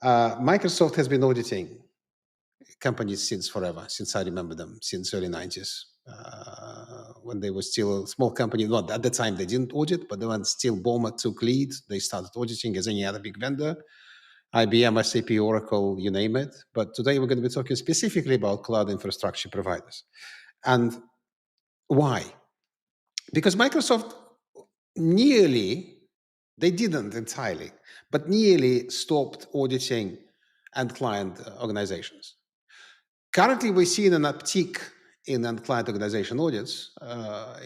Microsoft has been auditing companies since forever, since I remember them, since early 90s. When they were still a small company. Not at the time they didn't audit, but when still Ballmer took lead, they started auditing as any other big vendor. IBM, SAP, Oracle, you name it. But today we're going to be talking specifically about cloud infrastructure providers. And why? Because Microsoft nearly, they didn't entirely, but nearly stopped auditing end client organizations. Currently, we're seeing an uptick in end client organization audits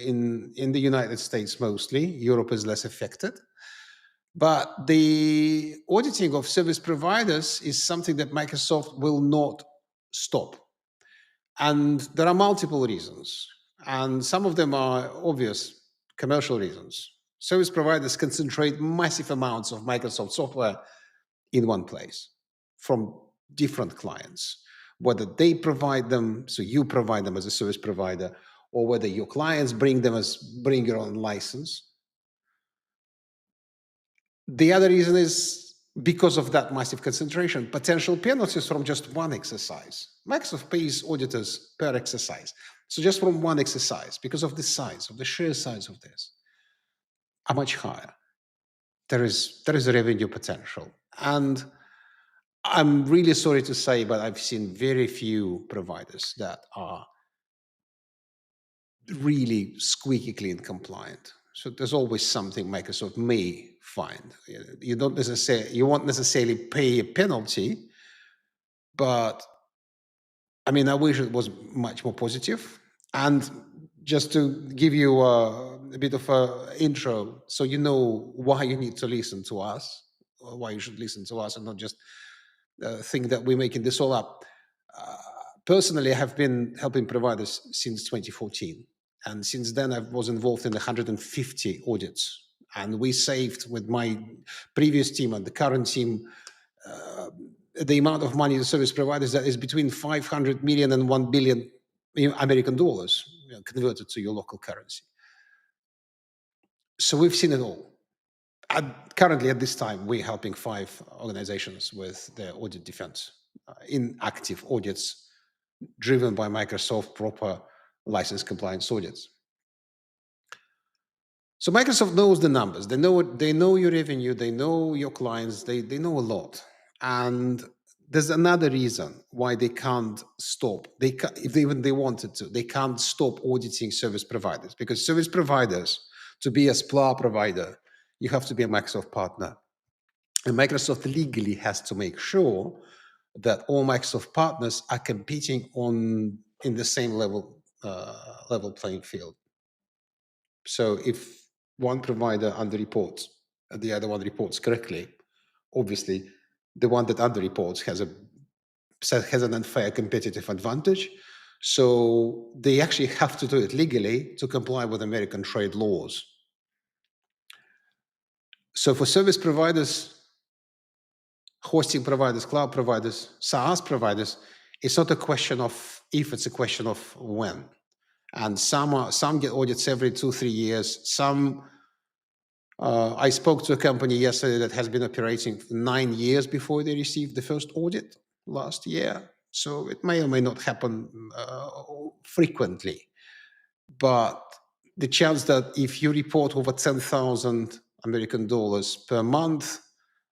in the United States mostly. Europe is less affected. But the auditing of service providers is something that Microsoft will not stop. And there are multiple reasons. And some of them are obvious commercial reasons. Service providers concentrate massive amounts of Microsoft software in one place from different clients, whether they provide them, so you provide them as a service provider, or whether your clients bring your own license. The other reason is because of that massive concentration, potential penalties from just one exercise. Microsoft pays auditors per exercise. So just from one exercise, because of the size, of the sheer size of this, are much higher. There is a revenue potential. And I'm really sorry to say, but I've seen very few providers that are really squeaky clean compliant. So there's always something Microsoft may find. You won't necessarily pay a penalty, but I mean, I wish it was much more positive. And just to give you a bit of an intro, so you know why you need to listen to us, or why you should listen to us and not just think that we're making this all up. Personally, I have been helping providers since 2014. And since then, I was involved in 150 audits. And we saved with my previous team and the current team the amount of money to service providers that is between 500 million and 1 billion American dollars, converted to your local currency. So we've seen it all. Currently, at this time, we're helping 5 organizations with their audit defense in active audits driven by Microsoft proper license compliance audits. So Microsoft knows the numbers. They know your revenue. They know your clients. They know a lot. And there's another reason why they can't stop. If they wanted to, they can't stop auditing service providers, because service providers, to be a SPLA provider, you have to be a Microsoft partner. And Microsoft legally has to make sure that all Microsoft partners are competing in the same level playing field. So if one provider underreports and the other one reports correctly, obviously the one that underreports has an unfair competitive advantage. So they actually have to do it legally to comply with American trade laws. So for service providers, hosting providers, cloud providers, SaaS providers, it's not a question of if, it's a question of when. And some get audits every 2-3 years. I spoke to a company yesterday that has been operating for 9 years before they received the first audit last year. So it may or may not happen frequently. But the chance that if you report over 10,000 American dollars per month,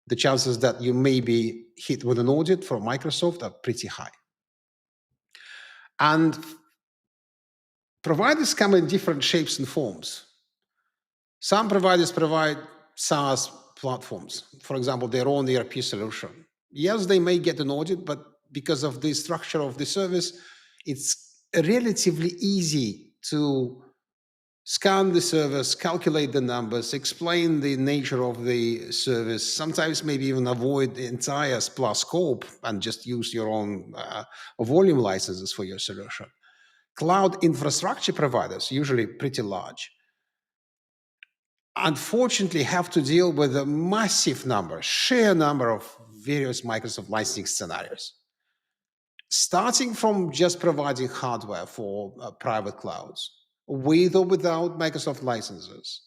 the chances that you may be hit with an audit from Microsoft are pretty high. And providers come in different shapes and forms. Some providers provide SaaS platforms, for example, their own ERP solution. Yes, they may get an audit, but because of the structure of the service, it's relatively easy to scan the service, calculate the numbers, explain the nature of the service, sometimes maybe even avoid the entire SPLA scope and just use your own volume licenses for your solution. Cloud infrastructure providers, usually pretty large, unfortunately have to deal with a massive sheer number of various Microsoft licensing scenarios, starting from just providing hardware for private clouds, with or without Microsoft licenses,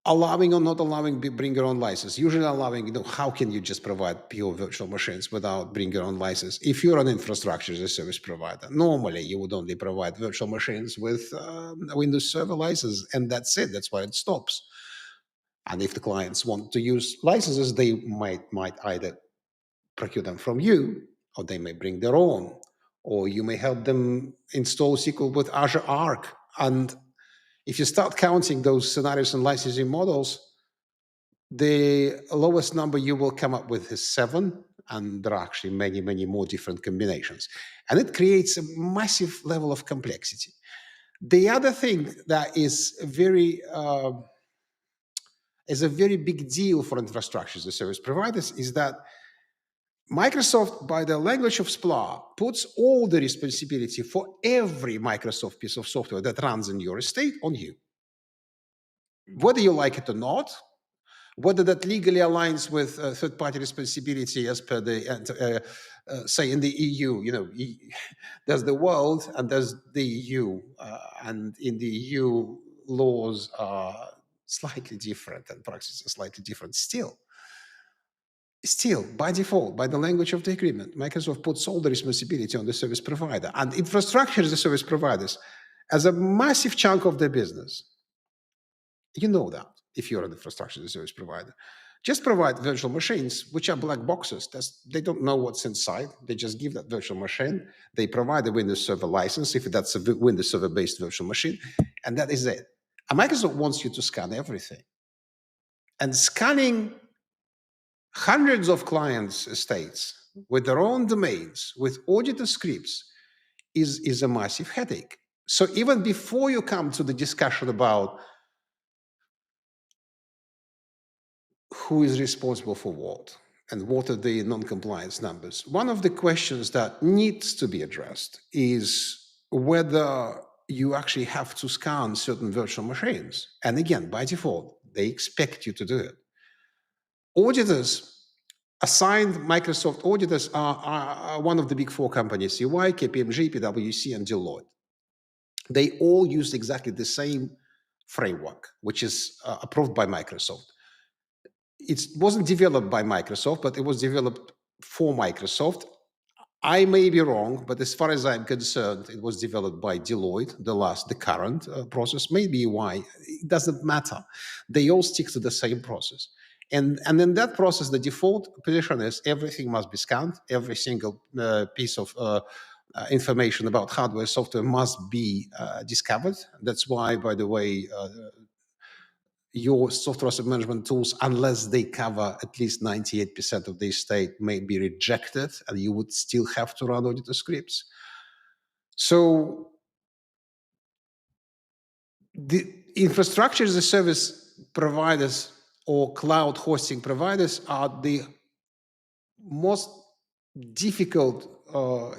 allowing or not allowing bring your own license. Usually allowing, how can you just provide pure virtual machines without bring your own license? If you're an infrastructure as a service provider, normally you would only provide virtual machines with a Windows Server license, and that's it. That's where it stops. And if the clients want to use licenses, they might either procure them from you, or they may bring their own, or you may help them install SQL with Azure Arc. And if you start counting those scenarios and licensing models, the lowest number you will come up with is 7, and there are actually many, many more different combinations. And it creates a massive level of complexity. The other thing that is a very big deal for infrastructure as a service providers is that Microsoft, by the language of SPLA, puts all the responsibility for every Microsoft piece of software that runs in your estate on you. Whether you like it or not, whether that legally aligns with third-party responsibility as per the, say, in the EU, there's the world and there's the EU. And in the EU, laws are slightly different and practices are slightly different still. Still, by default, by the language of the agreement, Microsoft puts all the responsibility on the service provider. And infrastructure as a service providers, as a massive chunk of their business, you know that if you're an infrastructure as a service provider. Just provide virtual machines, which are black boxes. They don't know what's inside. They just give that virtual machine. They provide a Windows Server license, if that's a Windows Server-based virtual machine, and that is it. And Microsoft wants you to scan everything. And scanning hundreds of clients' estates with their own domains, with auditor scripts, is a massive headache. So even before you come to the discussion about who is responsible for what and what are the non-compliance numbers, one of the questions that needs to be addressed is whether you actually have to scan certain virtual machines. And again, by default, they expect you to do it. Auditors, assigned Microsoft auditors are one of the big 4 companies, EY, KPMG, PwC, and Deloitte. They all use exactly the same framework, which is approved by Microsoft. It wasn't developed by Microsoft, but it was developed for Microsoft. I may be wrong, but as far as I'm concerned, it was developed by Deloitte, the current process, maybe EY. It doesn't matter. They all stick to the same process. And in that process, the default position is everything must be scanned. Every single piece of information about hardware, software must be discovered. That's why, by the way, your software asset management tools, unless they cover at least 98% of the estate, may be rejected, and you would still have to run auditor scripts. So the infrastructure as a service providers or cloud hosting providers are the most difficult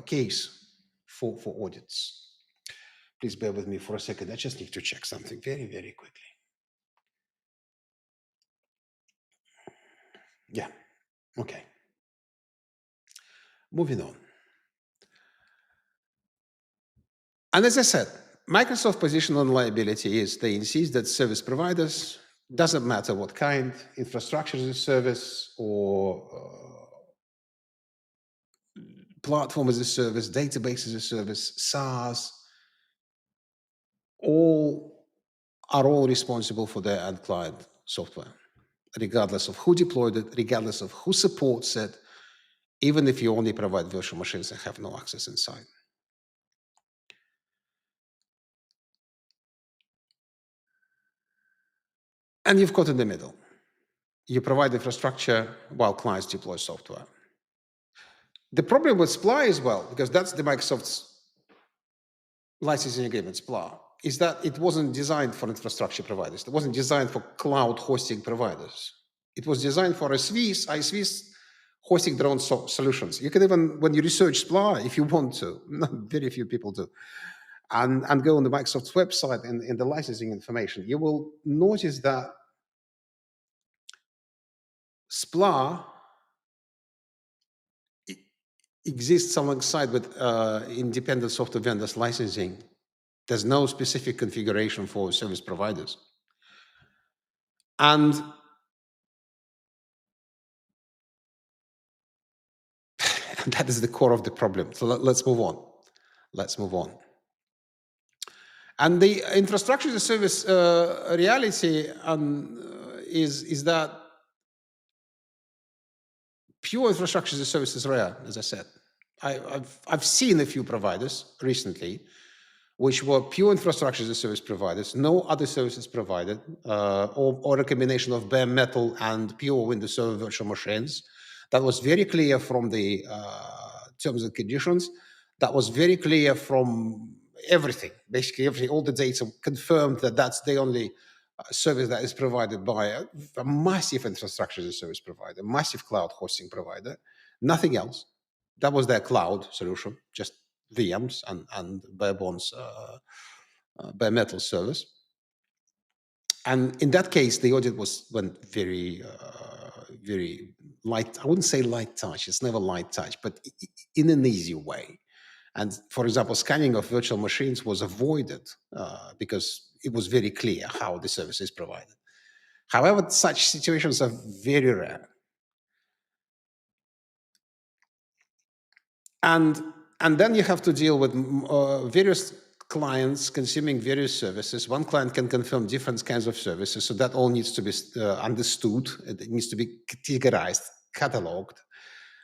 case for audits. Please bear with me for a second. I just need to check something very, very quickly. Yeah, okay. Moving on. And as I said, Microsoft's position on liability is they insist that service providers, doesn't matter what kind, infrastructure as a service or platform as a service, database as a service, SaaS, are all responsible for their end client software, regardless of who deployed it, regardless of who supports it, even if you only provide virtual machines and have no access inside. And you've got in the middle. You provide infrastructure while clients deploy software. The problem with SPLA as well, because that's the Microsoft's licensing agreement, SPLA, is that it wasn't designed for infrastructure providers. It wasn't designed for cloud hosting providers. It was designed for ISVs hosting their own solutions. You can even, when you research SPLA, if you want to, not very few people do, and go on the Microsoft's website and in the licensing information, you will notice that SPLA exists alongside with independent software vendors licensing. There's no specific configuration for service providers. And that is the core of the problem. So let's move on. Let's move on. And the infrastructure as a service reality is that pure infrastructure as a service is rare, as I said. I've seen a few providers recently which were pure infrastructure as a service providers, no other services provided, or a combination of bare metal and pure Windows Server virtual machines. That was very clear from the terms and conditions. That was very clear from everything. Basically, all the data confirmed that that's the only service that is provided by a massive infrastructure as a service provider, massive cloud hosting provider, nothing else. That was their cloud solution, just VMs and bare bones, bare metal service. And in that case, the audit went very, very light. I wouldn't say light touch. It's never light touch, but in an easy way. And for example, scanning of virtual machines was avoided because it was very clear how the service is provided. However, such situations are very rare. And then you have to deal with various clients consuming various services. One client can confirm different kinds of services, so that all needs to be understood. It needs to be categorized, cataloged.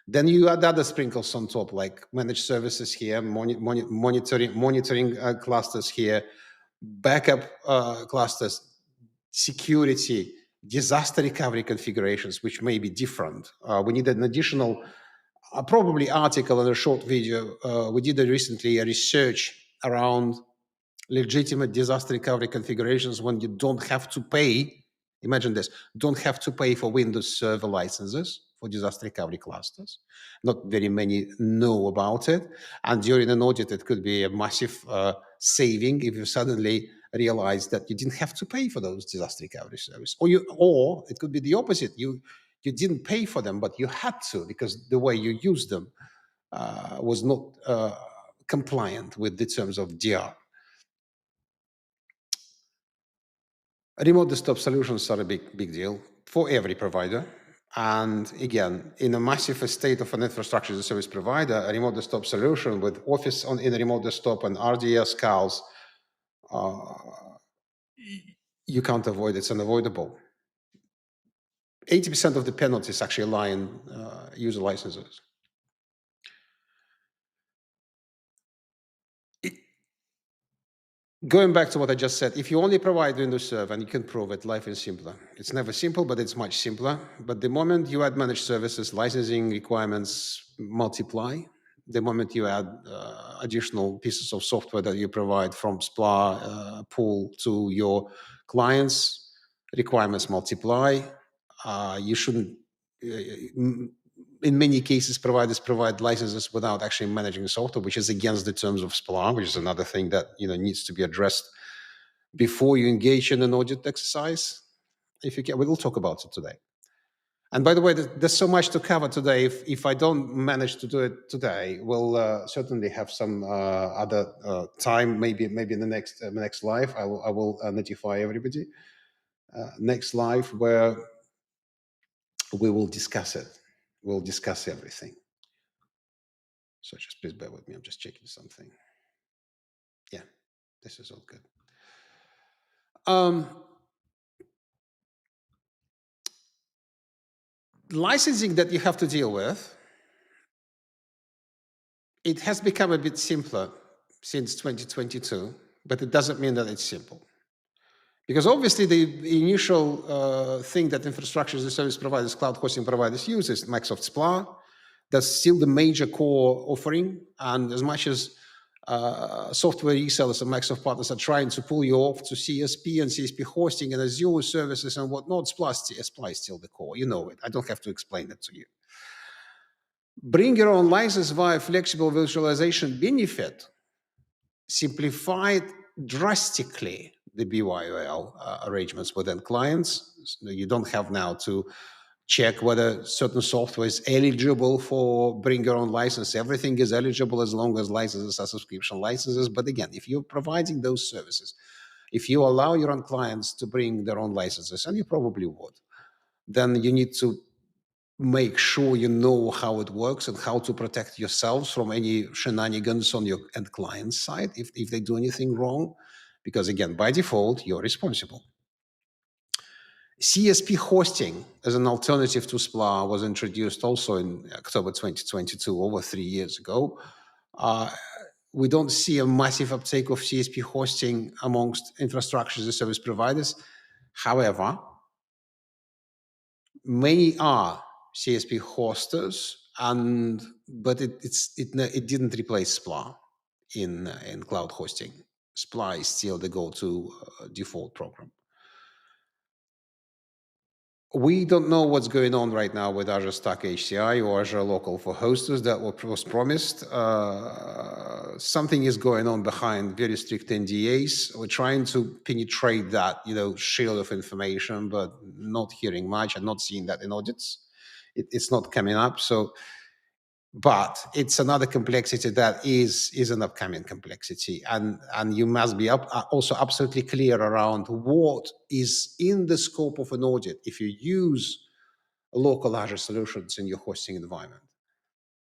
Then you add other sprinkles on top, like managed services here, monitoring clusters here, backup clusters, security, disaster recovery configurations, which may be different. We need an additional probably article and a short video. We did recently a research around legitimate disaster recovery configurations when you don't have to pay. Imagine this, don't have to pay for Windows Server licenses for disaster recovery clusters. Not very many know about it. And during an audit, it could be a massive saving if you suddenly realize that you didn't have to pay for those disaster recovery services. Or it could be the opposite. You didn't pay for them, but you had to because the way you used them was not compliant with the terms of DR. Remote desktop solutions are a big deal for every provider. And again, in a massive estate of an infrastructure as a service provider, a remote desktop solution with Office in a remote desktop and RDS CALs, you can't avoid it. It's unavoidable. 80% of the penalties actually lie in user licenses. Going back to what I just said, if you only provide Windows Server and you can prove it, life is simpler. It's never simple, but it's much simpler. But the moment you add managed services, licensing requirements multiply. The moment you add additional pieces of software that you provide from SPLA pool to your clients, requirements multiply. You shouldn't, in many cases, providers provide licenses without actually managing the software, which is against the terms of SPLA, which is another thing that needs to be addressed before you engage in an audit exercise. If you can, we'll talk about it today. And by the way, there's so much to cover today. If I don't manage to do it today, we'll certainly have some other time. Maybe in the next live, I will notify everybody. Next live where we will discuss it. We'll discuss everything. So just please bear with me. I'm just checking something. Yeah, this is all good. Licensing that you have to deal with, it has become a bit simpler since 2022, but it doesn't mean that it's simple. Because obviously the initial thing that infrastructure as a service providers, cloud hosting providers use is Microsoft SPLA. That's still the major core offering. And as much as software resellers and Microsoft partners are trying to pull you off to CSP and CSP hosting and Azure services and whatnot, SPLA is still the core. You know it. I don't have to explain it to you. Bring your own license via flexible virtualization benefit simplified drastically the BYOL arrangements within clients. So you don't have now to check whether certain software is eligible for bring your own license. Everything is eligible as long as licenses are subscription licenses. But again, if you're providing those services, If you allow your own clients to bring their own licenses, and you probably would, then you need to make sure you know how it works and how to protect yourselves from any shenanigans on your end client's side if they do anything wrong. Because again, by default, you're responsible. CSP hosting as an alternative to SPLA was introduced also in October 2022, over 3 years ago. We don't see a massive uptake of CSP hosting amongst infrastructure as a service providers. However, many are CSP hosters, but it didn't replace SPLA in cloud hosting. SPLA is still the go-to default program. We don't know what's going on right now with Azure Stack HCI or Azure Local for hosters that was promised. Something is going on behind very strict NDAs. We're trying to penetrate that, shield of information, but not hearing much and not seeing that in audits. It's not coming up. But it's another complexity that is an upcoming complexity, and you must be also absolutely clear around what is in the scope of an audit if you use local Azure solutions in your hosting environment,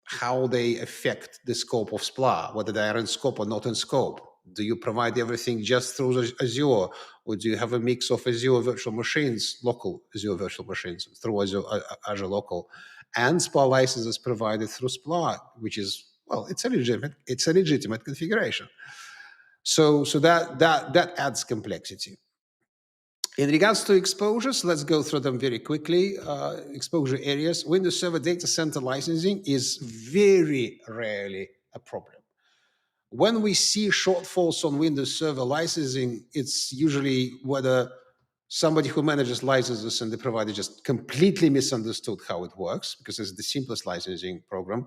how they affect the scope of SPLA, whether they are in scope or not in scope. Do you provide everything just through Azure, or do you have a mix of Azure virtual machines, local Azure virtual machines through Azure Local, and SPLA licenses provided through SPLA, which is, well, it's a legitimate configuration. So that adds complexity. In regards to exposures, let's go through them very quickly. Exposure areas, Windows Server data center licensing is very rarely a problem. When we see shortfalls on Windows Server licensing, it's usually whether somebody who manages licenses and the provider just completely misunderstood how it works, because it's the simplest licensing program,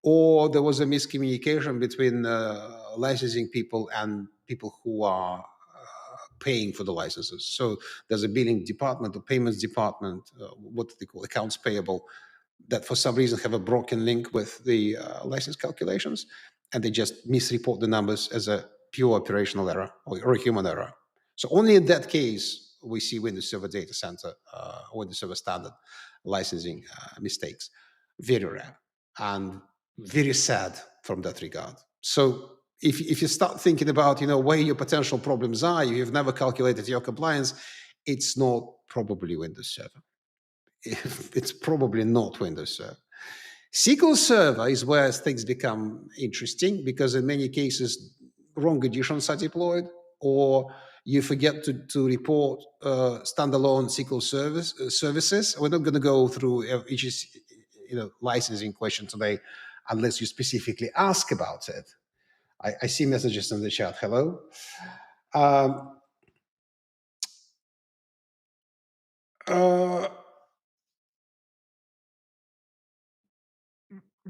or there was a miscommunication between licensing people and people who are paying for the licenses. So there's a billing department, a payments department, what they call accounts payable, that for some reason have a broken link with the license calculations, and they just misreport the numbers as a pure operational error or a human error. So only in that case, we see Windows Server Data Center or Windows Server Standard licensing mistakes. Very rare and very sad from that regard. So if you start thinking about, where your potential problems are, you've never calculated your compliance, it's not probably Windows Server. It's probably not Windows Server. SQL Server is where things become interesting, because in many cases, wrong editions are deployed, or you forget to report standalone SQL services. We're not going to go through each licensing question today unless you specifically ask about it. I see messages in the chat. Hello.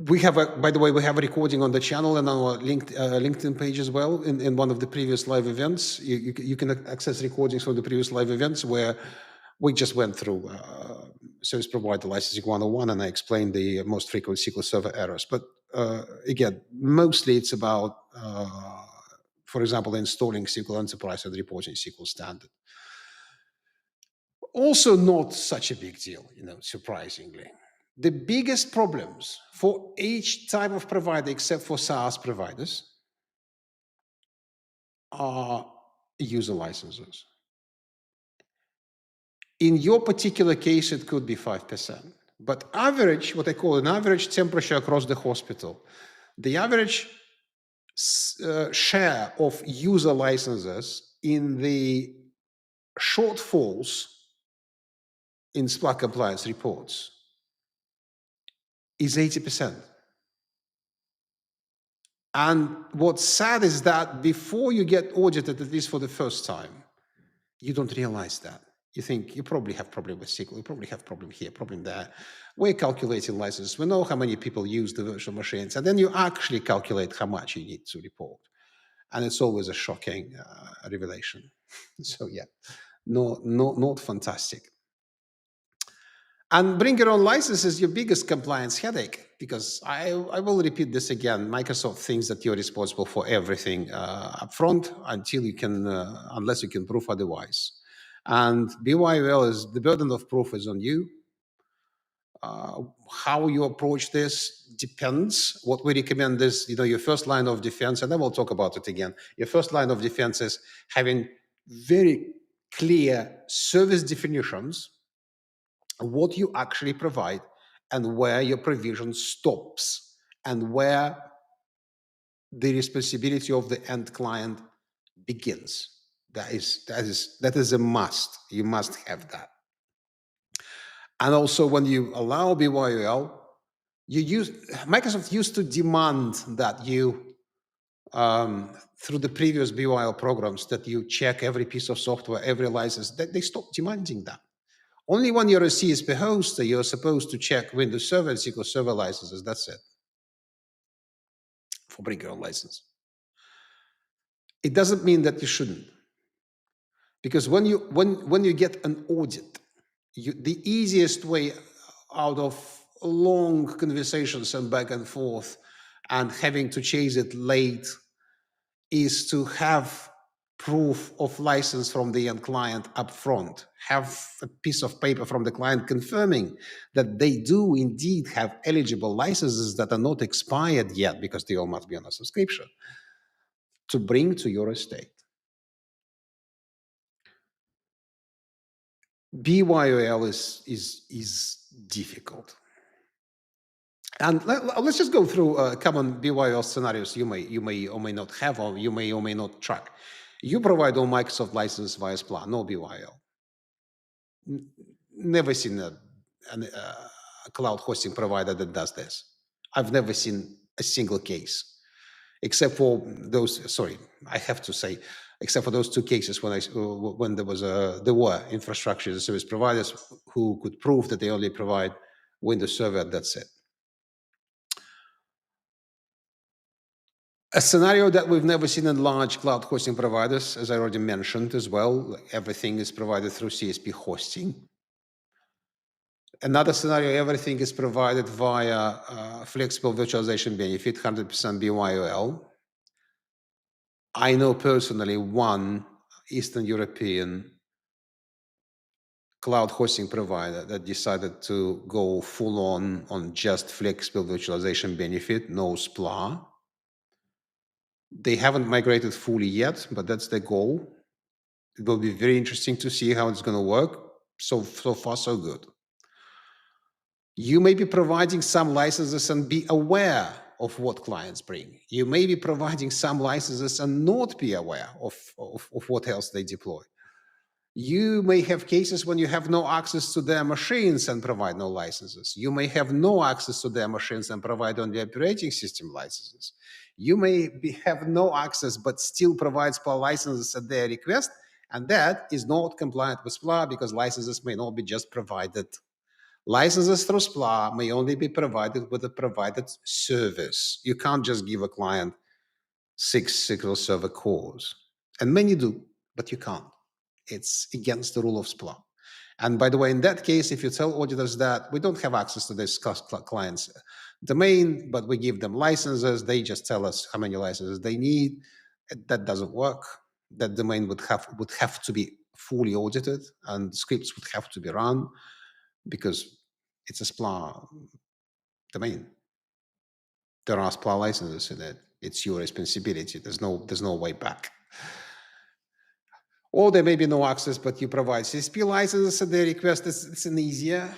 We have by the way, we have a recording on the channel and our LinkedIn page as well. In one of the previous live events, you can access recordings from the previous live events where we just went through service provider licensing 101, and I explained the most frequent SQL Server errors. But again, mostly it's about, for example, installing SQL Enterprise and reporting SQL Standard. Also not such a big deal, surprisingly. The biggest problems for each type of provider, except for SaaS providers, are user licenses. In your particular case, it could be 5%. But average, what I call an average temperature across the hospital, the average share of user licenses in the shortfalls in SPLA compliance reports is 80%. And what's sad is that before you get audited, at least for the first time, you don't realize that. You think you probably have problem with SQL, you probably have problem here, problem there. We're calculating licenses. We know how many people use the virtual machines, and then you actually calculate how much you need to report. And it's always a shocking revelation. So yeah, not fantastic. And bring your own license is your biggest compliance headache. because I will repeat this again. Microsoft thinks that you're responsible for everything upfront until you can, unless you can prove otherwise. And BYOL is the burden of proof is on you. How you approach this depends. What we recommend is, your first line of defense, and then we'll talk about it again. Your first line of defense is having very clear service definitions, what you actually provide, and where your provision stops, and where the responsibility of the end client begins. That is a must. You must have that. And also, when you allow BYOL, Microsoft used to demand that you, through the previous BYOL programs, that you check every piece of software, every license. They stopped demanding that. Only when you're a CSP hoster, you're supposed to check Windows Server and SQL Server licenses. That's it. For bring your own license. It doesn't mean that you shouldn't. Because when you get an audit, the easiest way out of long conversations and back and forth and having to chase it late is to have proof of license from the end client up front. Have a piece of paper from the client confirming that they do indeed have eligible licenses that are not expired yet, because they all must be on a subscription, to bring to your estate. BYOL is difficult. And let's just go through common BYOL scenarios you may or may not have, or you may not track. You provide all Microsoft license via SPLA, no BYOL. Never seen a cloud hosting provider that does this. I've never seen a single case, except for those. Sorry, I have to say, except for those two cases when there were infrastructure as a service providers who could prove that they only provide Windows Server. That's it. A scenario that we've never seen in large cloud hosting providers, as I already mentioned as well, everything is provided through CSP hosting. Another scenario, everything is provided via flexible virtualization benefit, 100% BYOL. I know personally one Eastern European cloud hosting provider that decided to go full on just flexible virtualization benefit, no SPLA. They haven't migrated fully yet, but that's their goal. It will be very interesting to see how it's going to work. So far, so good. You may be providing some licenses and be aware of what clients bring. You may be providing some licenses and not be aware of what else they deploy. You may have cases when you have no access to their machines and provide no licenses. You may have no access to their machines and provide only operating system licenses. You may have no access but still provide SPLA licenses at their request, and that is not compliant with SPLA because licenses may not be just provided. Licenses through SPLA may only be provided with a provided service. You can't just give a client 6 SQL Server cores. And many do, but you can't. It's against the rule of SPLA. And by the way, in that case, if you tell auditors that we don't have access to this client's domain, but we give them licenses, they just tell us how many licenses they need. That doesn't work. That domain would have to be fully audited, and scripts would have to be run because it's a SPLA domain. There are SPLA licenses in it. It's your responsibility. There's no way back. Or there may be no access, but you provide CSP licenses at their request. It's an easier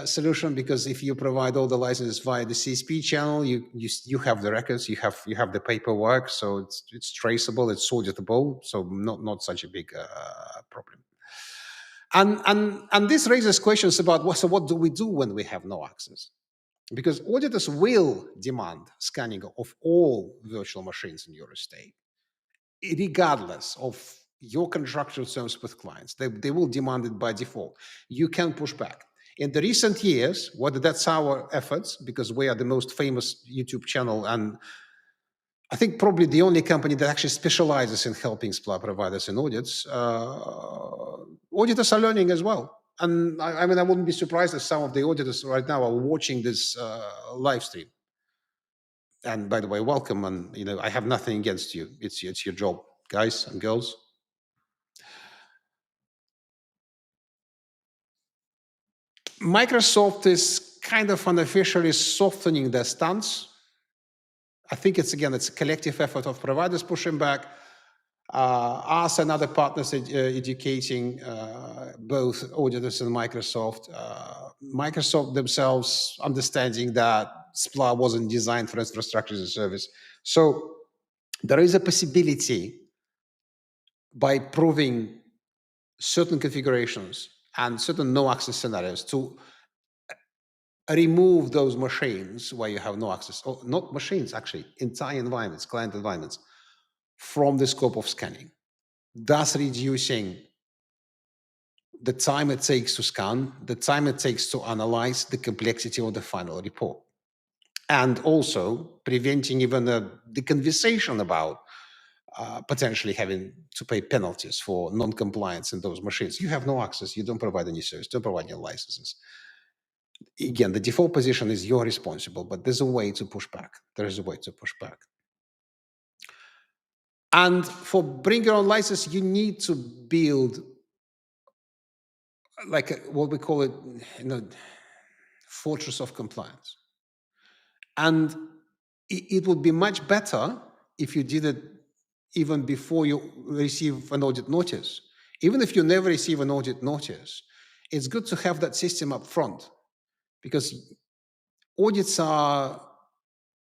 solution, because if you provide all the licenses via the CSP channel, you have the records, you have the paperwork, so it's traceable, it's auditable, so not such a big problem. And this raises questions about so what do we do when we have no access? Because auditors will demand scanning of all virtual machines in your estate, regardless of your contractual terms with clients. They will demand it by default. You can push back. In the recent years, whether that's our efforts, because we are the most famous YouTube channel, and I think probably the only company that actually specializes in helping SPLA providers in audits, auditors are learning as well. And I mean, I wouldn't be surprised if some of the auditors right now are watching this live stream. And by the way, welcome. And I have nothing against you. It's your job, guys and girls. Microsoft is kind of unofficially softening their stance. I think it's a collective effort of providers pushing back, us and other partners educating both auditors and Microsoft. Microsoft themselves understanding that SPLA wasn't designed for infrastructure as a service. So there is a possibility by proving certain configurations and certain no access scenarios to remove those machines where you have no access, or not machines, actually, entire environments, client environments, from the scope of scanning, thus reducing the time it takes to scan, the time it takes to analyze, the complexity of the final report. And also preventing even the conversation about potentially having to pay penalties for non-compliance in those machines. You have no access, you don't provide any service, don't provide any licenses. Again, the default position is you're responsible, but there's a way to push back. There is a way to push back. And for bring your own license, you need to build like what we call it, fortress of compliance. And it would be much better if you did it even before you receive an audit notice. Even if you never receive an audit notice, it's good to have that system up front, because audits are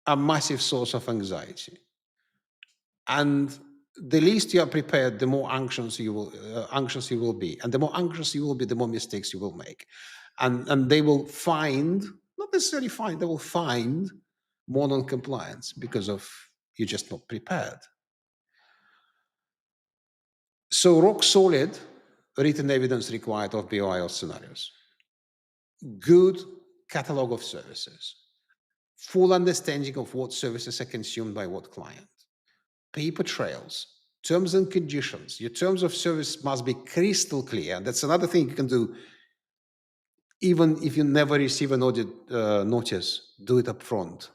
a massive source of anxiety. And the least you are prepared, the more anxious you will be. And the more anxious you will be, the more mistakes you will make. And they will find, not necessarily find, they will find more non-compliance because of you're just not prepared. So rock solid written evidence required of BYOL scenarios. Good catalog of services. Full understanding of what services are consumed by what client. Paper trails, terms and conditions. Your terms of service must be crystal clear. That's another thing you can do. Even if you never receive an audit notice, do it up front.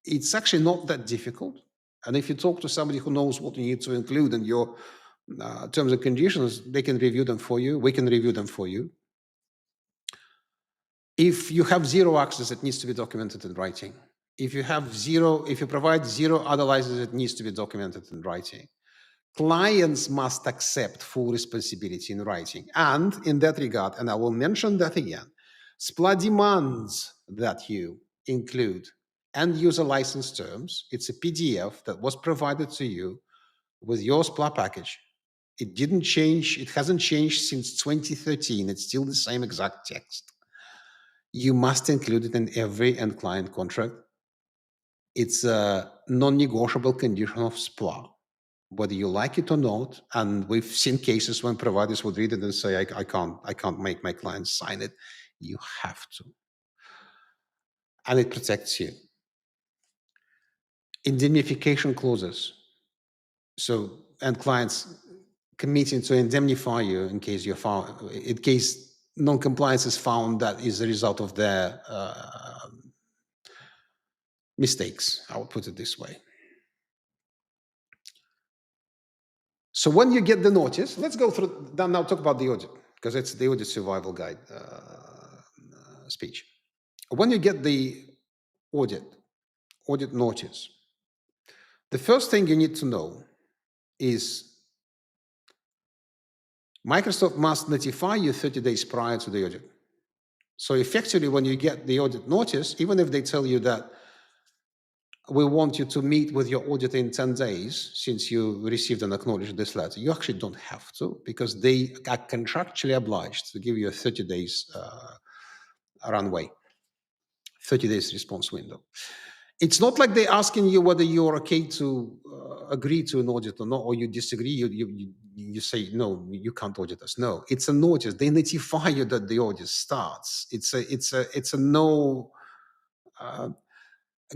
It's actually not that difficult. And if you talk to somebody who knows what you need to include in your terms and conditions, they can review them for you. We can review them for you. If you have zero access, it needs to be documented in writing. If you provide zero other licenses, it needs to be documented in writing. Clients must accept full responsibility in writing. And in that regard, and I will mention that again, SPLA demands that you include end user license terms. It's a PDF that was provided to you with your SPLA package. It didn't change. It hasn't changed since 2013. It's still the same exact text. You must include it in every end client contract. It's a non-negotiable condition of SPLA, whether you like it or not. And we've seen cases when providers would read it and say, I can't make my clients sign it. You have to. And it protects you. Indemnification clauses. So, and clients committing to indemnify you in case you're found, in case non-compliance is found that is a result of their mistakes. I would put it this way. So when you get the notice, let's go through, now talk about the audit, because it's the audit survival guide speech. When you get the audit notice, the first thing you need to know is Microsoft must notify you 30 days prior to the audit. So effectively, when you get the audit notice, even if they tell you that we want you to meet with your auditor in 10 days since you received and acknowledged this letter, you actually don't have to, because they are contractually obliged to give you a 30 days runway, 30 days response window. It's not like they're asking you whether you're okay to agree to an audit or not, or you disagree, you say, no, you can't audit us. No, it's a notice. They notify you that the audit starts. It's a no.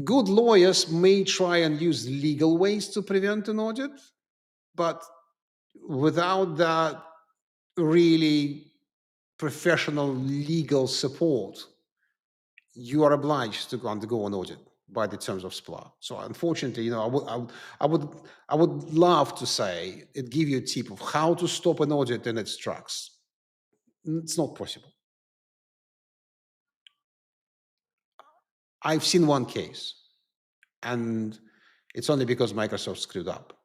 Good lawyers may try and use legal ways to prevent an audit, but without that really professional legal support, you are obliged to undergo an audit by the terms of SPLA. So unfortunately, I would love to say it give you a tip of how to stop an audit in its tracks. It's not possible. I've seen one case, and it's only because Microsoft screwed up.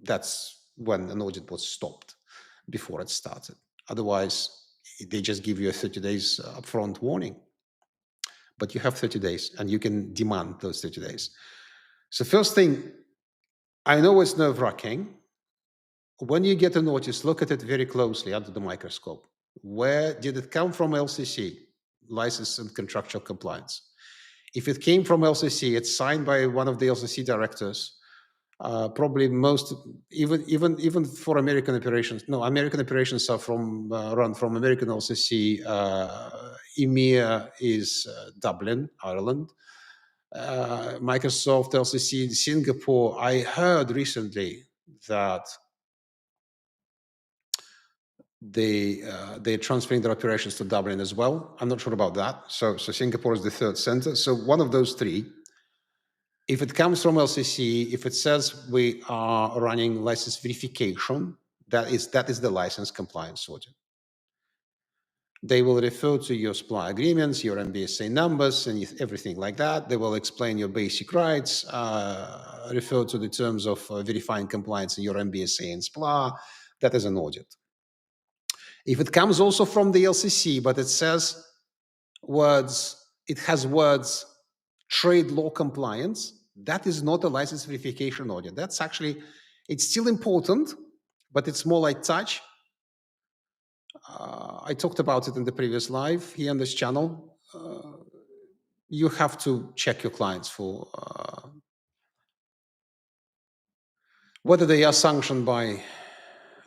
That's when an audit was stopped before it started. Otherwise, they just give you a 30 days upfront warning. But you have 30 days, and you can demand those 30 days. So first thing, I know it's nerve-wracking. When you get a notice, look at it very closely under the microscope. Where did it come from? LCC, license and contractual compliance. If it came from LCC, it's signed by one of the LCC directors. Probably most, even for American operations. No, American operations are run from American LCC. EMEA is Dublin, Ireland. Microsoft LCC in Singapore. I heard recently that they're transferring their operations to Dublin as well. I'm not sure about that. So Singapore is the third center. So one of those three. If it comes from LCC, if it says we are running license verification, that is the license compliance audit. They will refer to your SPLA agreements, your MBSA numbers, and everything like that. They will explain your basic rights, refer to the terms of verifying compliance in your MBSA and SPLA. That is an audit. If it comes also from the LCC, but it says it has words trade law compliance, that is not a license verification audit. That's actually, it's still important, but it's more like touch. I talked about it in the previous live here on this channel. You have to check your clients for whether they are sanctioned by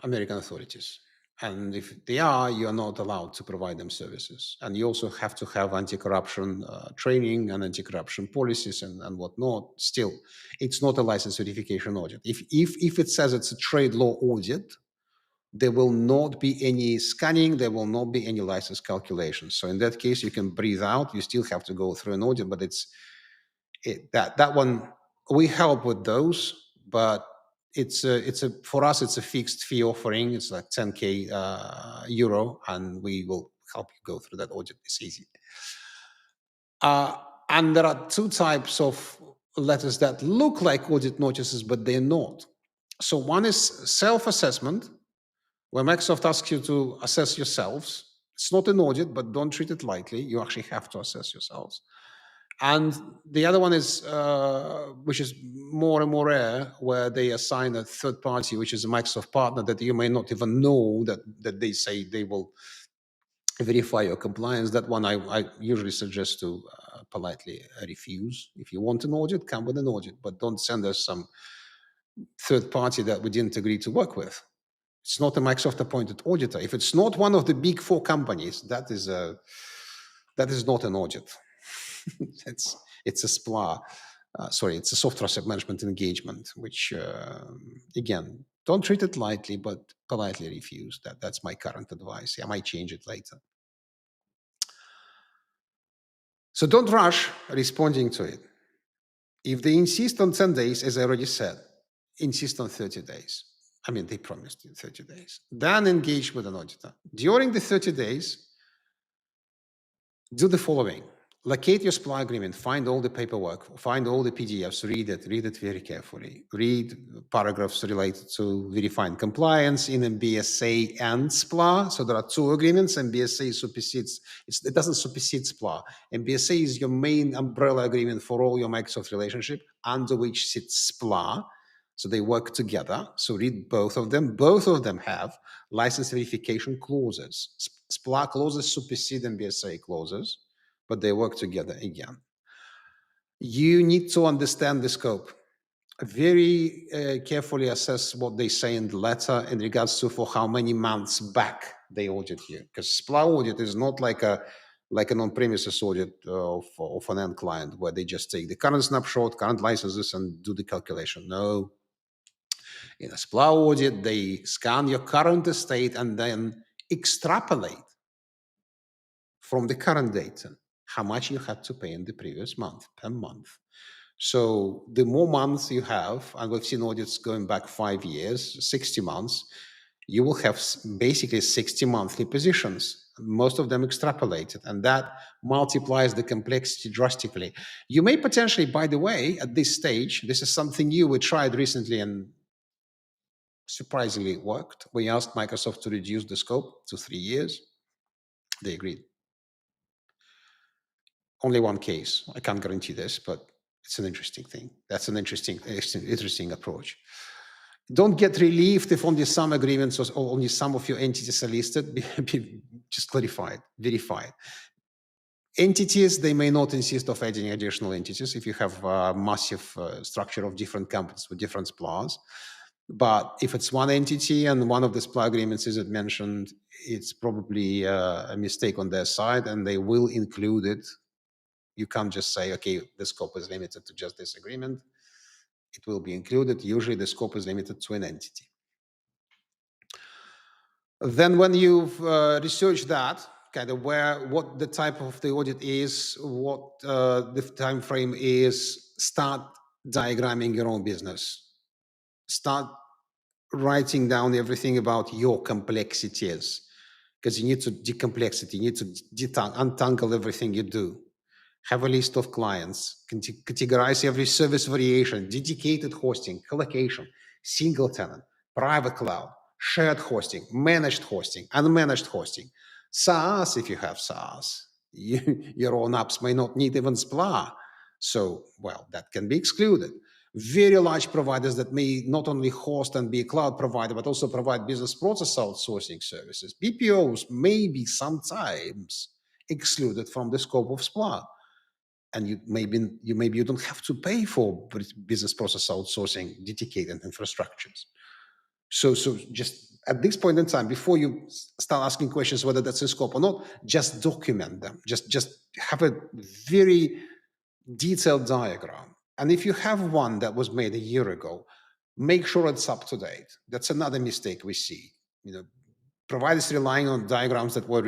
American authorities. And if they are, you are not allowed to provide them services. And you also have to have anti-corruption training and anti-corruption policies and whatnot. Still, it's not a license verification audit. If it says it's a trade law audit, there will not be any scanning, there will not be any license calculations. So in that case, you can breathe out. You still have to go through an audit, but that one, we help with those, but for us, it's a fixed fee offering. It's like 10K euro, and we will help you go through that audit. It's easy. And there are two types of letters that look like audit notices, but they're not. So one is self-assessment, where Microsoft asks you to assess yourselves. It's not an audit, but don't treat it lightly. You actually have to assess yourselves. And the other one is, which is more and more rare, where they assign a third party, which is a Microsoft partner that you may not even know that they say they will verify your compliance. That one I usually suggest to politely refuse. If you want an audit, come with an audit, but don't send us some third party that we didn't agree to work with. It's not a Microsoft appointed auditor. If it's not one of the big four companies, that is not an audit. It's a SPLA. It's a software asset management engagement, which again, don't treat it lightly, but politely refuse. That's my current advice. I might change it later. So don't rush responding to it. If they insist on 10 days, as I already said, insist on 30 days. I mean, they promised you 30 days. Then engage with an auditor. During the 30 days, do the following. Locate your SPLA agreement, find all the paperwork, find all the PDFs, read it very carefully. Read paragraphs related to verifying compliance in MBSA and SPLA. So there are two agreements. MBSA supersedes, it doesn't supersede SPLA. MBSA is your main umbrella agreement for all your Microsoft relationship, under which sits SPLA. So they work together. So read both of them. Both of them have license verification clauses. SPLA clauses supersede MBSA clauses, but they work together again. You need to understand the scope. Very carefully assess what they say in the letter in regards to for how many months back they audit you. Because SPLA audit is not like an on-premises audit of an end client where they just take the current snapshot, current licenses, and do the calculation. No. In a SPLA audit, they scan your current estate and then extrapolate from the current data how much you had to pay in the previous month per month. So the more months you have, and we've seen audits going back 5 years, 60 months, you will have basically 60 monthly positions, most of them extrapolated, and that multiplies the complexity drastically. You may potentially, by the way, at this stage, this is something new we tried recently and surprisingly it worked. We asked Microsoft to reduce the scope to 3 years. They agreed. Only one case. I can't guarantee this, but it's an interesting thing. That's an interesting approach. Don't get relieved if only some agreements or only some of your entities are listed. Just clarified, verified. Entities, they may not insist of adding additional entities if you have a massive structure of different companies with different SPLAs. But if it's one entity and one of the SPLA agreements isn't mentioned, it's probably a mistake on their side, and they will include it. You can't just say, okay, the scope is limited to just this agreement. It will be included. Usually the scope is limited to an entity. Then when you've researched that, kind of what the type of the audit is, what the time frame is, start diagramming your own business. Start writing down everything about your complexities, because you need to decomplexity, you need to untangle everything you do. Have a list of clients, categorize every service variation, dedicated hosting, colocation, single tenant, private cloud, shared hosting, managed hosting, unmanaged hosting, SaaS if you have SaaS. Your own apps may not need even SPLA. So, well, that can be excluded. Very large providers that may not only host and be a cloud provider, but also provide business process outsourcing services. BPOs may be sometimes excluded from the scope of SPLA. And you don't have to pay for business process outsourcing dedicated infrastructures. So just at this point in time, before you start asking questions whether that's in scope or not, just document them. Just have a very detailed diagram. And if you have one that was made a year ago, make sure it's up to date. That's another mistake we see. Providers relying on diagrams that were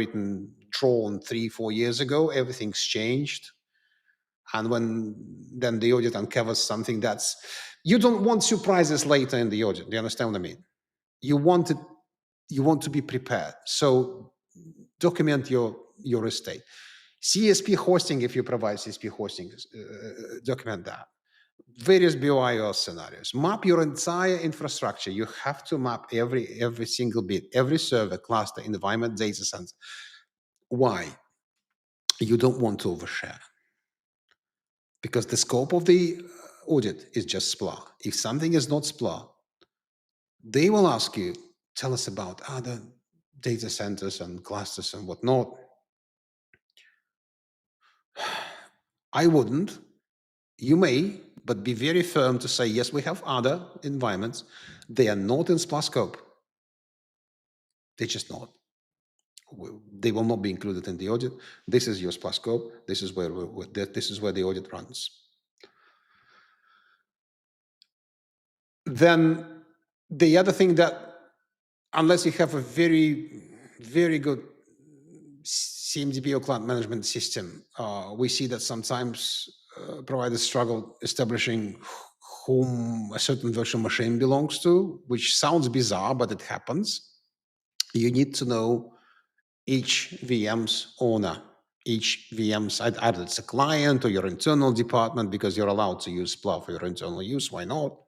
drawn 3-4 years ago. Everything's changed. And when then the audit uncovers something you don't want surprises later in the audit. Do you understand what I mean? You want to be prepared. So document your estate. CSP hosting, if you provide CSP hosting, document that. Various BYOL scenarios. Map your entire infrastructure. You have to map every single bit, every server, cluster, environment, data center. Why? You don't want to overshare. Because the scope of the audit is just SPLA. If something is not SPLA, they will ask you, tell us about other data centers and clusters and whatnot. I wouldn't. You may, but be very firm to say, yes, we have other environments. They are not in SPLA scope. They're just not. They will not be included in the audit. This is your SPLA scope. This is where the audit runs. Then the other thing that, unless you have a very, very good CMDB or client management system, we see that sometimes providers struggle establishing whom a certain virtual machine belongs to, which sounds bizarre, but it happens. You need to know each VM's owner, each VM's, either it's a client or your internal department, because you're allowed to use SPLA for your internal use. Why not?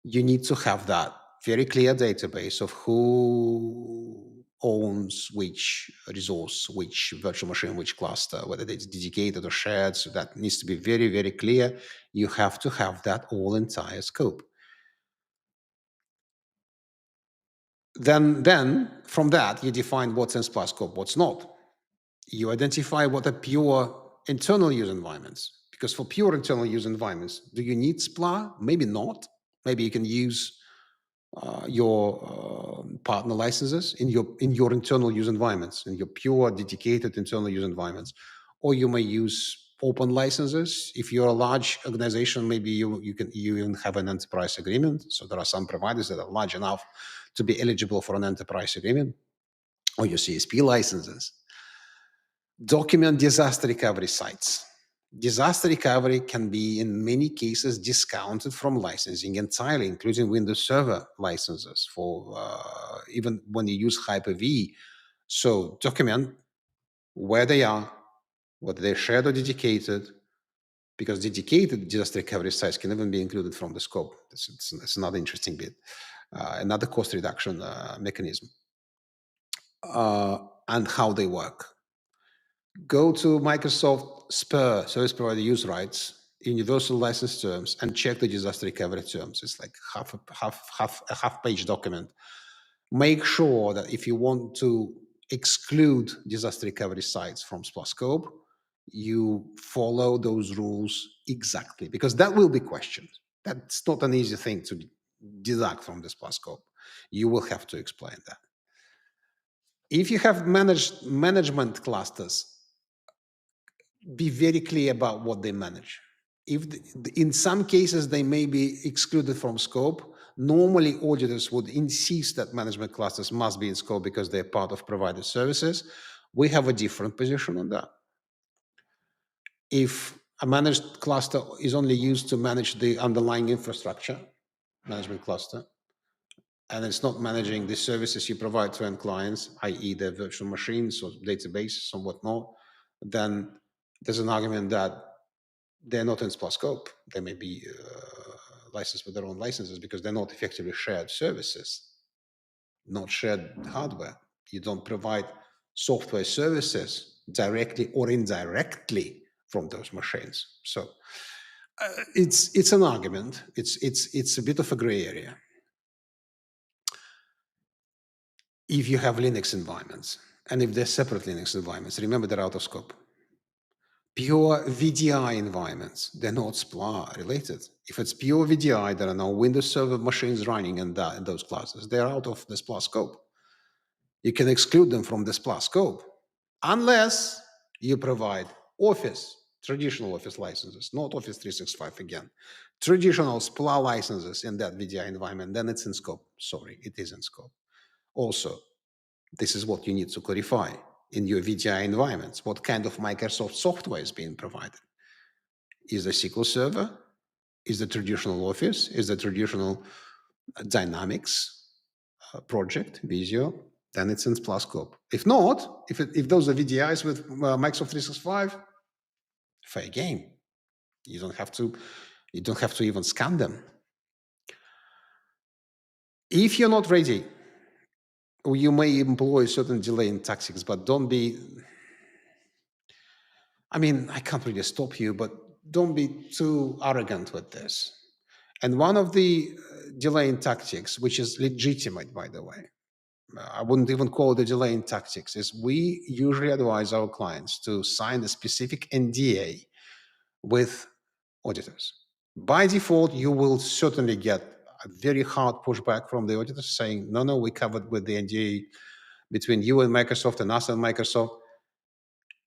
You need to have that very clear database of who owns which resource, which virtual machine, which cluster, whether it's dedicated or shared. So that needs to be very, very clear. You have to have that whole entire scope. Then from that, you define what's in SPLA scope, what's not. You identify what are pure internal use environments. Because for pure internal use environments, do you need SPLA? Maybe not. Maybe you can use your partner licenses in your internal use environments, in your pure dedicated internal use environments, or you may use open licenses. If you're a large organization, maybe you even have an enterprise agreement. So there are some providers that are large enough to be eligible for an enterprise agreement, or your CSP licenses. Document disaster recovery sites. Disaster recovery can be, in many cases, discounted from licensing entirely, including Windows Server licenses for even when you use Hyper-V. So document where they are, whether they're shared or dedicated, because dedicated disaster recovery sites can even be included from the scope. That's another interesting bit, another cost reduction mechanism, and how they work. Go to Microsoft SPR, Service Provider Use Rights, Universal License Terms, and check the disaster recovery terms. It's like a half-page document. Make sure that if you want to exclude disaster recovery sites from SPLA scope, you follow those rules exactly, because that will be questioned. That's not an easy thing to deduct from the SPLA scope. You will have to explain that. If you have management clusters, be very clear about what they manage. If in some cases they may be excluded from scope, normally auditors would insist that management clusters must be in scope because they're part of provided services. We have a different position on that. If a managed cluster is only used to manage the underlying infrastructure, management cluster, and it's not managing the services you provide to end clients, i.e. their virtual machines or databases or whatnot, then there's an argument that they're not in SPLA scope. They may be licensed with their own licenses because they're not effectively shared services, not shared hardware. You don't provide software services directly or indirectly from those machines. So it's an argument. It's a bit of a gray area. If you have Linux environments, and if they're separate Linux environments, remember they're out of scope. Pure VDI environments, they're not SPLA related. If it's pure VDI, there are no Windows Server machines running in those classes. They're out of the SPLA scope. You can exclude them from the SPLA scope, unless you provide Office, traditional Office licenses, not Office 365 again. Traditional SPLA licenses in that VDI environment, then it's in scope. Sorry, it is in scope. Also, this is what you need to clarify in your VDI environments. What kind of Microsoft software is being provided? Is the SQL Server? Is the traditional Office? Is the traditional Dynamics project, Visio? Then it's in SPLA scope. If not, if those are VDIs with Microsoft 365, fair game. You don't have to even scan them. If you're not ready, you may employ certain delaying tactics, but don't be, I mean, I can't really stop you, but don't be too arrogant with this. And one of the delaying tactics, which is legitimate, by the way, I wouldn't even call it a delaying tactics, is we usually advise our clients to sign a specific NDA with auditors. By default, you will certainly get a very hard pushback from the auditors saying, no, we covered with the NDA between you and Microsoft and us and Microsoft.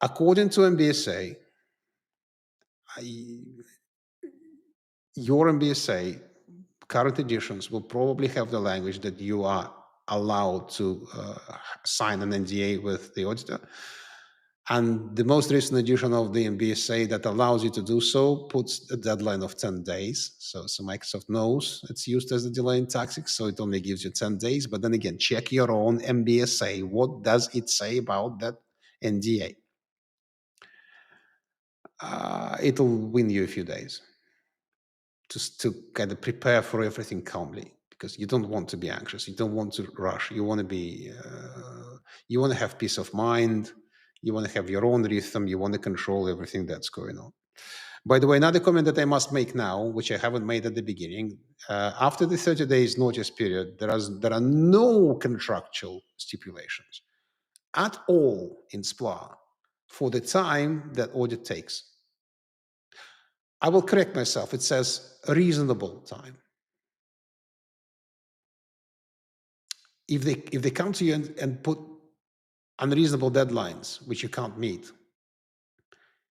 According to MBSA, your MBSA current editions will probably have the language that you are allowed to sign an NDA with the auditor. And the most recent edition of the MBSA that allows you to do so puts a deadline of 10 days. So Microsoft knows it's used as a delaying tactic, so it only gives you 10 days. But then again, check your own MBSA. What does it say about that NDA? It'll win you a few days just to kind of prepare for everything calmly, because you don't want to be anxious. You don't want to rush. You want to be, you want to have peace of mind. You want to have your own rhythm. You want to control everything that's going on. By the way, another comment that I must make now, which I haven't made at the beginning, after the 30 days notice period, there are no contractual stipulations at all in SPLA for the time that audit takes. I will correct myself. It says a reasonable time. If they come to you and put unreasonable deadlines, which you can't meet,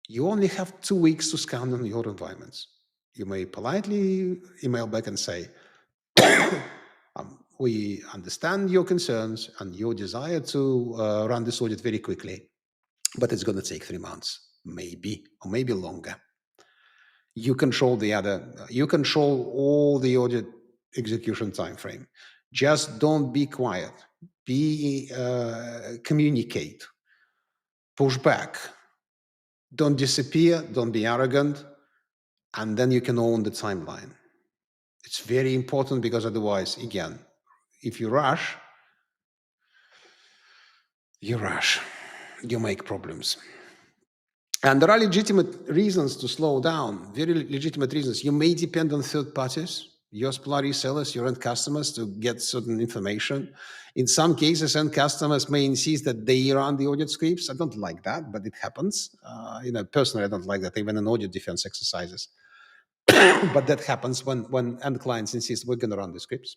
you only have 2 weeks to scan on your environments. You may politely email back and say, we understand your concerns and your desire to run this audit very quickly. but it's going to take 3 months, maybe, or maybe longer. You control you control all the audit execution time frame. Just don't be quiet. Communicate, push back, don't disappear, don't be arrogant, and then you can own the timeline. It's very important, because otherwise, again, if you rush, you make problems. And there are legitimate reasons to slow down, very legitimate reasons. You may depend on third parties, your SPLA resellers, your end customers, to get certain information. In some cases, end customers may insist that they run the audit scripts. I don't like that, but it happens. Personally, I don't like that, even in audit defense exercises. But that happens when end clients insist we're going to run the scripts.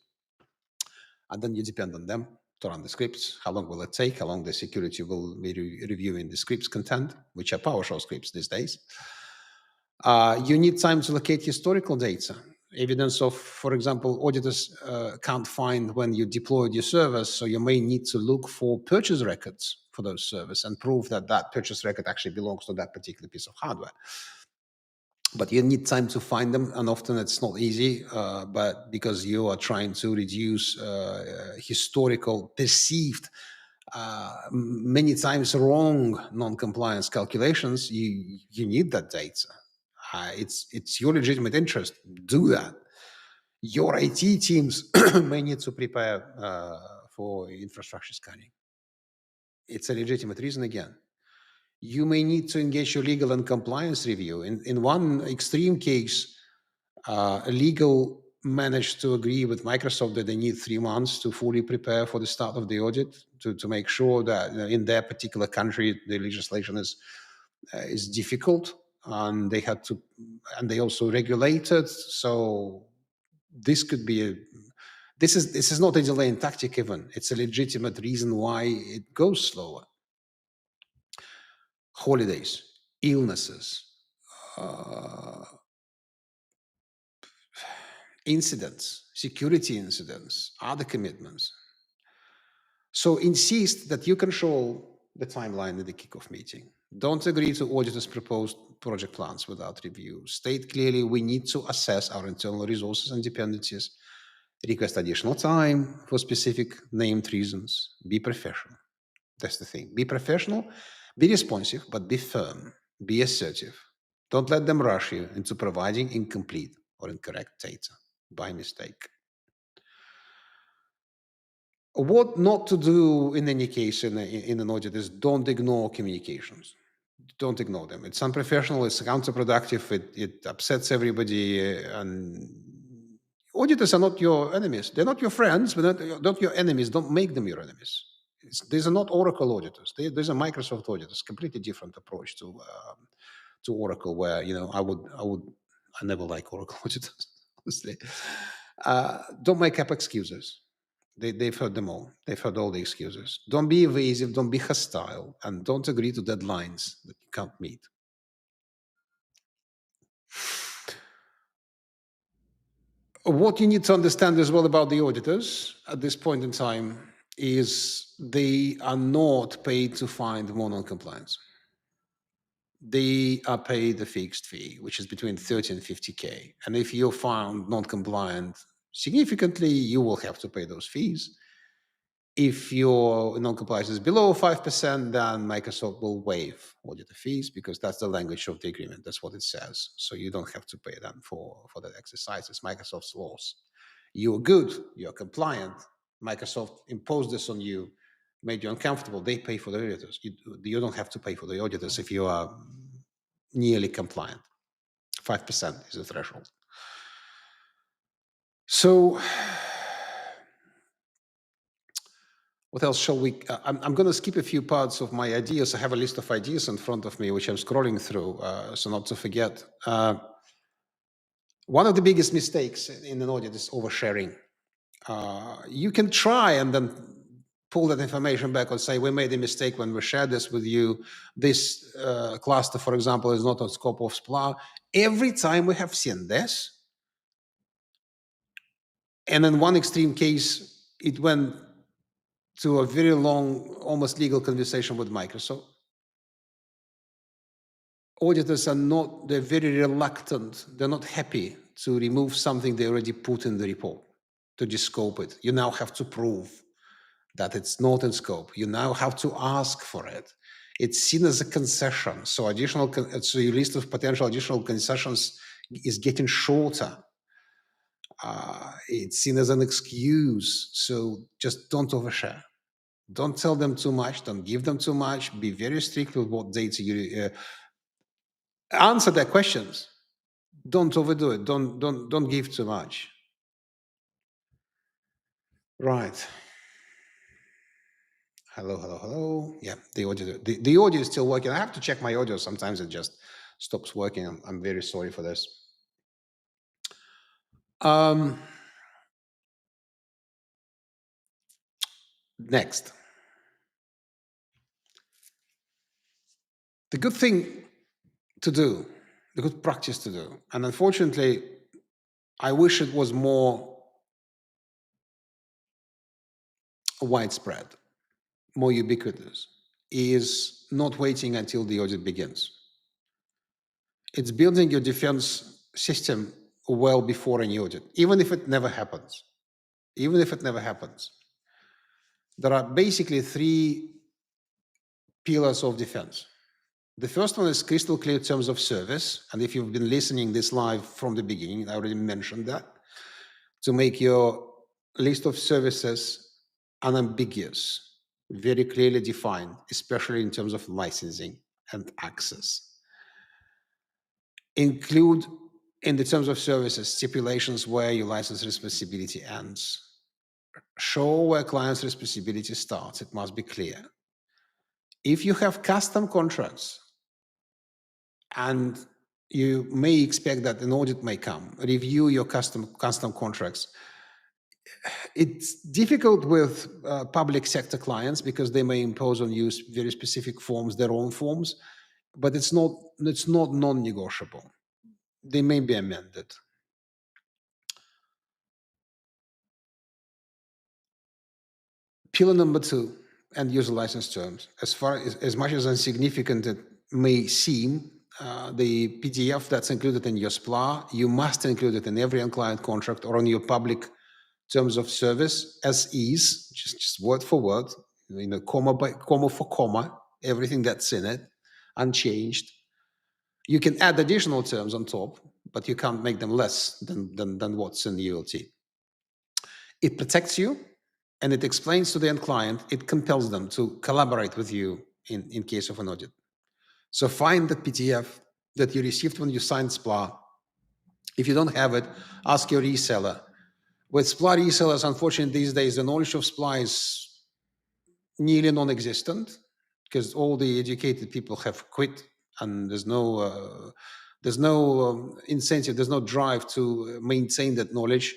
And then you depend on them to run the scripts. How long will it take? How long the security will be reviewing the scripts content, which are PowerShell scripts these days. You need time to locate historical data, evidence of, for example, auditors can't find when you deployed your servers, so you may need to look for purchase records for those servers and prove that that purchase record actually belongs to that particular piece of hardware. But you need time to find them, and often it's not easy, but because you are trying to reduce historical, perceived, many times wrong non-compliance calculations, you need that data. It's your legitimate interest. Do that. Your IT teams may need to prepare for infrastructure scanning. It's a legitimate reason again. You may need to engage your legal and compliance review. In one extreme case, legal managed to agree with Microsoft that they need 3 months to fully prepare for the start of the audit, to make sure that in their particular country the legislation is difficult, and they also regulated. So this could be this is not a delay in tactic even. It's a legitimate reason why it goes slower. Holidays, illnesses, incidents, security incidents, other commitments. So insist that you control the timeline in the kickoff meeting. Don't agree to auditors' proposed project plans without review. State clearly we need to assess our internal resources and dependencies. Request additional time for specific named reasons. Be professional. That's the thing. Be professional, be responsive, but be firm. Be assertive. Don't let them rush you into providing incomplete or incorrect data by mistake. What not to do in any case in an audit is don't ignore communications. Don't ignore them. It's unprofessional, it's counterproductive, it upsets everybody. And auditors are not your enemies. They're not your friends, but not your enemies. Don't make them your enemies. These are not Oracle auditors. These are Microsoft auditors. Completely different approach to Oracle, where I never like Oracle auditors, honestly. Don't make up excuses. They've heard them all. They've heard all the excuses. Don't be evasive, don't be hostile, and don't agree to deadlines that you can't meet. What you need to understand as well about the auditors at this point in time is they are not paid to find more non-compliance. They are paid a fixed fee, which is between 30 and 50K. And if you're found non-compliant significantly, you will have to pay those fees. If your non-compliance is below 5%, then Microsoft will waive auditor fees, because that's the language of the agreement. That's what it says. So you don't have to pay them for that exercise. It's Microsoft's laws. You're good, you're compliant. Microsoft imposed this on you, made you uncomfortable. They pay for the auditors. You don't have to pay for the auditors if you are nearly compliant. 5% is the threshold. So what else shall we? I'm going to skip a few parts of my ideas. I have a list of ideas in front of me, which I'm scrolling through, so not to forget. One of the biggest mistakes in an audit is oversharing. You can try and then pull that information back and say, we made a mistake when we shared this with you. This cluster, for example, is not on scope of SPLA. Every time we have seen this, and in one extreme case, it went to a very long, almost legal conversation with Microsoft. auditors are not, they're very reluctant, they're not happy to remove something they already put in the report, to descope it. You now have to prove that it's not in scope. You now have to ask for it. It's seen as a concession. So so your list of potential additional concessions is getting shorter. It's seen as an excuse. So just don't overshare. Don't tell them too much. Don't give them too much. Be very strict with what data you answer their questions. Don't overdo it. Don't give too much. Right. Hello. Yeah, the audio. The audio is still working. I have to check my audio. Sometimes it just stops working. I'm very sorry for this. Next. The good thing to do, the good practice to do, and unfortunately, I wish it was more widespread, more ubiquitous, is not waiting until the audit begins. It's building your defense system well before any audit, even if it never happens. Even if it never happens. There are basically three pillars of defense. The first one is crystal clear terms of service. And if you've been listening this live from the beginning, I already mentioned that, to make your list of services unambiguous, very clearly defined, especially in terms of licensing and access. Include in the terms of services stipulations where your license responsibility ends. Show where client's responsibility starts. It must be clear. If you have custom contracts, and you may expect that an audit may come, review your custom contracts. It's difficult with public sector clients because they may impose on you very specific forms, their own forms, but it's not non-negotiable. They may be amended. Pillar number 2, end user license terms. As much as insignificant it may seem, the PDF that's included in your SPLA, you must include it in every end client contract or on your public terms of service as is, just word for word, comma for comma, everything that's in it, unchanged. You can add additional terms on top, but you can't make them less than what's in the ULT. It protects you, and it explains to the end client, it compels them to collaborate with you in case of an audit. So find the PDF that you received when you signed SPLA. If you don't have it, ask your reseller. With SPLA resellers, unfortunately, these days, the knowledge of SPLA is nearly non-existent because all the educated people have quit, and there's no incentive, there's no drive to maintain that knowledge.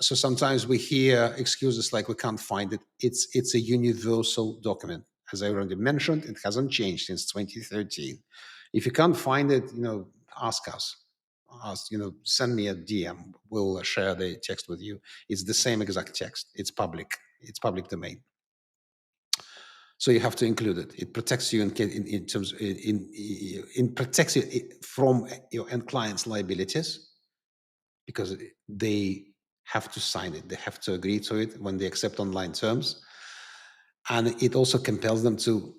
So sometimes we hear excuses like we can't find it. It's a universal document. As I already mentioned, it hasn't changed since 2013. If you can't find it, ask us. Send me a DM. We'll share the text with you. It's the same exact text. It's public. It's public domain. So you have to include it. It protects you in terms in protects you from your end client's liabilities because they have to sign it. They have to agree to it when they accept online terms, and it also compels them to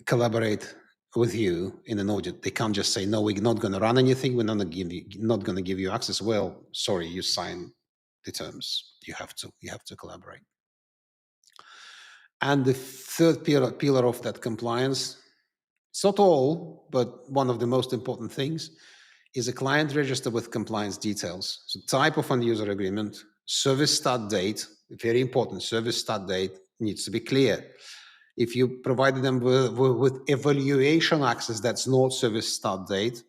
collaborate with you in an audit. They can't just say, no, we're not going to run anything. We're not going to give you access. Well, sorry, you signed the terms. You have to collaborate. And the third pillar of that compliance, it's not all, but one of the most important things, is a client register with compliance details. So type of end user agreement, service start date, very important, service start date needs to be clear. If you provided them with evaluation access, that's not service start date.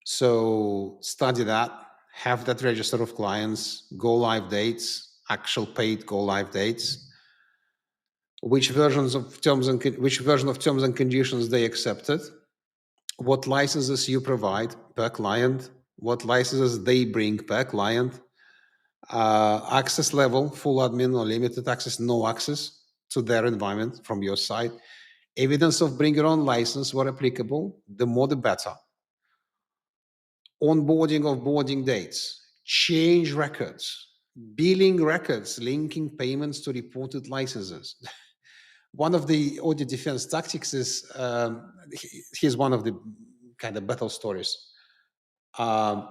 So study that, have that register of clients, go live dates, actual paid go live dates, which version of terms and conditions they accepted, what licenses you provide per client, what licenses they bring per client, access level, full admin or limited access, no access to their environment from your side. Evidence of bring your own license were applicable, the more the better. Onboarding of boarding dates, change records, billing records, linking payments to reported licenses. One of the audit defense tactics is, here's one of the kind of battle stories. An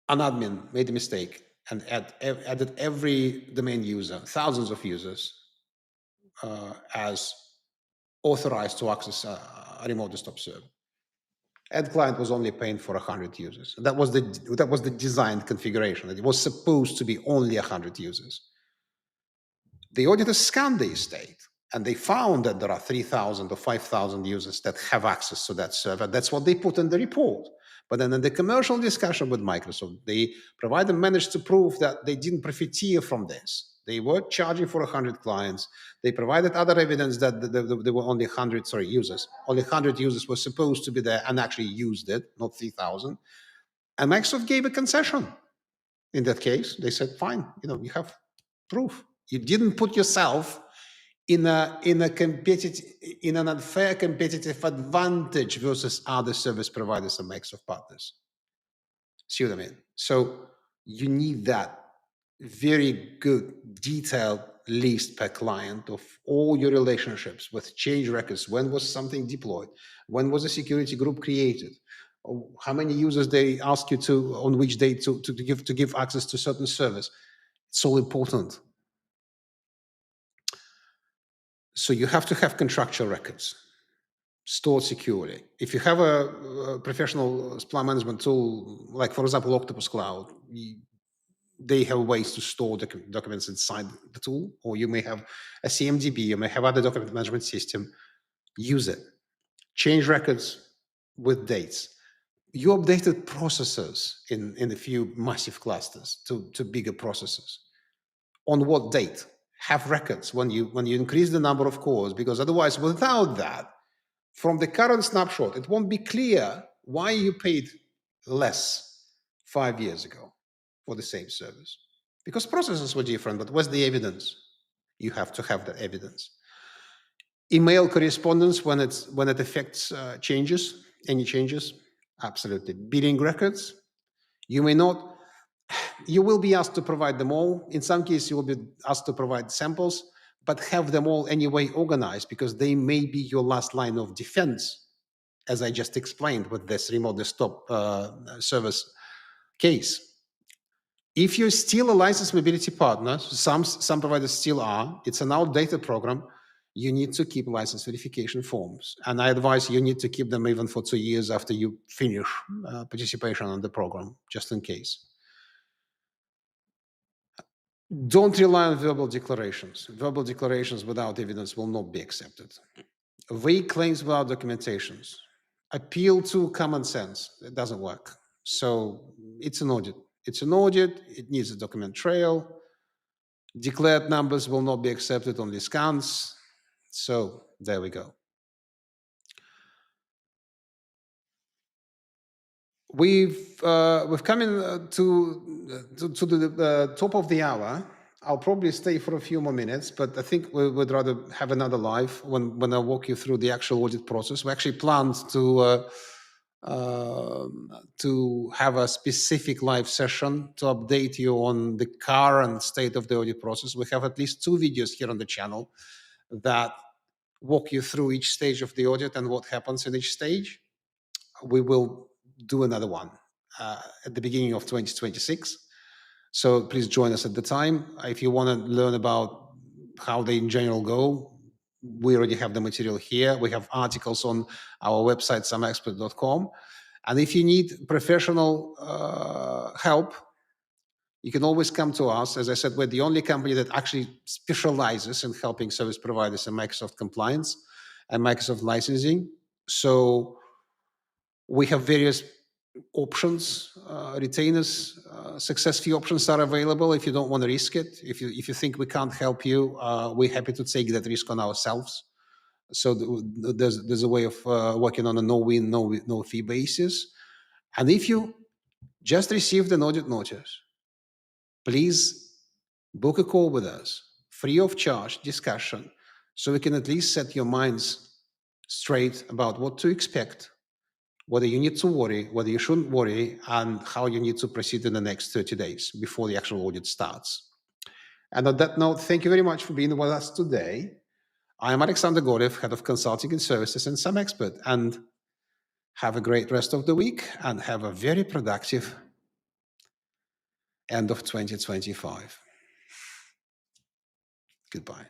admin made a mistake and added every domain user, thousands of users, as authorized to access a remote desktop server. End client was only paying for 100 users. That was the designed configuration. It was supposed to be only 100 users. The auditors scanned the estate and they found that there are 3,000 or 5,000 users that have access to that server. That's what they put in the report. But then in the commercial discussion with Microsoft, the provider managed to prove that they didn't profiteer from this. They were charging for 100 clients. They provided other evidence that there were only 100, users. Only 100 users were supposed to be there and actually used it, not 3,000. And Microsoft gave a concession. In that case, they said, fine, you have proof. You didn't put yourself in an unfair competitive advantage versus other service providers and Microsoft partners. See what I mean? So you need that very good detailed list per client of all your relationships with change records. When was something deployed? When was a security group created? How many users they ask you to, on which date to give access to certain service? It's all important. So you have to have contractual records stored securely. If you have a professional SPLA management tool, like for example, Octopus Cloud, they have ways to store documents inside the tool, or you may have a CMDB, you may have other document management system. Use it. Change records with dates. You updated processes in a few massive clusters to bigger processes. On what date? Have records when you increase the number of cores, because otherwise, without that, from the current snapshot, it won't be clear why you paid less 5 years ago for the same service. Because processes were different, but what's the evidence? You have to have the evidence. Email correspondence when it affects changes, any changes, absolutely. Billing records, you may not. You will be asked to provide them all. In some cases, you will be asked to provide samples, but have them all anyway organized, because they may be your last line of defense, as I just explained with this remote desktop service case. If you're still a licensed mobility partner, some providers still are, it's an outdated program, you need to keep license verification forms. And I advise you need to keep them even for 2 years after you finish participation on the program, just in case. Don't rely on verbal declarations. Verbal declarations without evidence will not be accepted. Vague claims without documentations. Appeal to common sense. It doesn't work. So it's an audit. It's an audit. It needs a document trail. Declared numbers will not be accepted, only scans. So there we go. We've come in to the top of the hour. I'll probably stay for a few more minutes, but I think we would rather have another live when I walk you through the actual audit process. We actually planned to have a specific live session to update you on the current state of the audit process. We have at least 2 videos here on the channel that walk you through each stage of the audit and what happens in each stage. We will do another one at the beginning of 2026. So please join us at the time. If you want to learn about how they in general go, we already have the material here. We have articles on our website, SAMexpert.com. And if you need professional help, you can always come to us. As I said, we're the only company that actually specializes in helping service providers in Microsoft compliance and Microsoft licensing. So we have various options, retainers, success fee options are available if you don't want to risk it. If you think we can't help you, we're happy to take that risk on ourselves. So there's a way of working on a no-win, no-fee basis. And if you just received an audit notice, please book a call with us, free of charge discussion, so we can at least set your minds straight about what to expect, whether you need to worry, whether you shouldn't worry, and how you need to proceed in the next 30 days before the actual audit starts. And on that note, thank you very much for being with us today. I am Alexander Gorev, Head of Consulting and Services in SAMexpert, and have a great rest of the week and have a very productive end of 2025. Goodbye.